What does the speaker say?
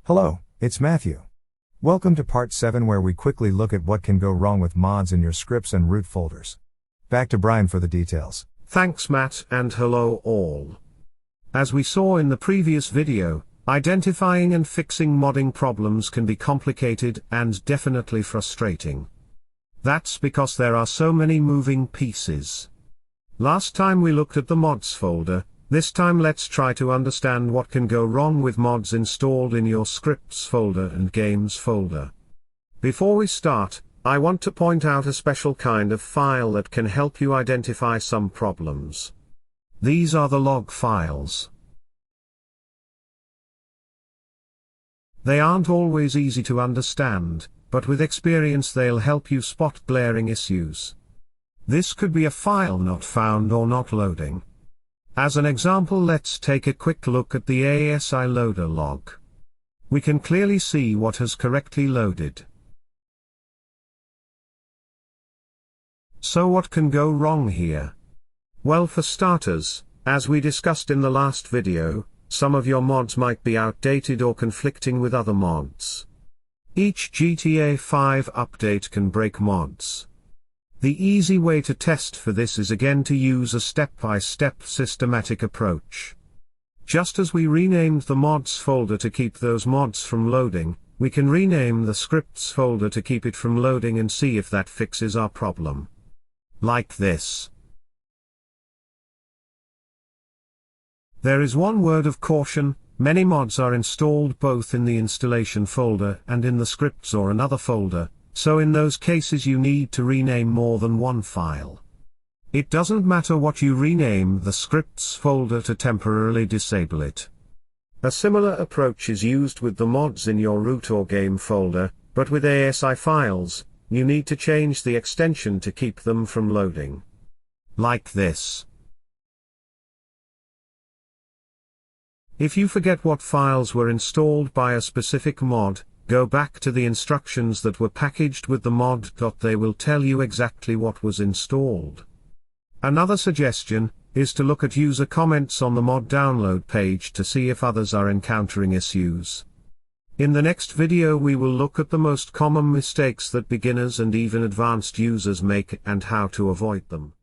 Hello, it's Matthew. Welcome to part 7 where we quickly look at what can go wrong with mods in your scripts and root folders. Back to Brian for the details. Thanks Matt, and hello all. As we saw in the previous video, identifying and fixing modding problems can be complicated and definitely frustrating. That's because there are so many moving pieces. Last time we looked at the mods folder. This time let's try to understand what can go wrong with mods installed in your scripts folder and games folder. Before we start, I want to point out a special kind of file that can help you identify some problems. These are the log files. They aren't always easy to understand, but with experience they'll help you spot glaring issues. This could be a file not found or not loading. As an example, let's take a quick look at the ASI loader log. We can clearly see what has correctly loaded. So what can go wrong here? Well, for starters, as we discussed in the last video, some of your mods might be outdated or conflicting with other mods. Each GTA5 update can break mods. The easy way to test for this is again to use a step-by-step systematic approach. Just as we renamed the mods folder to keep those mods from loading, we can rename the scripts folder to keep it from loading and see if that fixes our problem. Like this. There is one word of caution: many mods are installed both in the installation folder and in the scripts or another folder. So in those cases you need to rename more than one file. It doesn't matter what you rename the scripts folder to temporarily disable it. A similar approach is used with the mods in your root or game folder, but with ASI files, you need to change the extension to keep them from loading. Like this. If you forget what files were installed by a specific mod, go back to the instructions that were packaged with the mod. They will tell you exactly what was installed. Another suggestion is to look at user comments on the mod download page to see if others are encountering issues. In the next video we will look at the most common mistakes that beginners and even advanced users make and how to avoid them.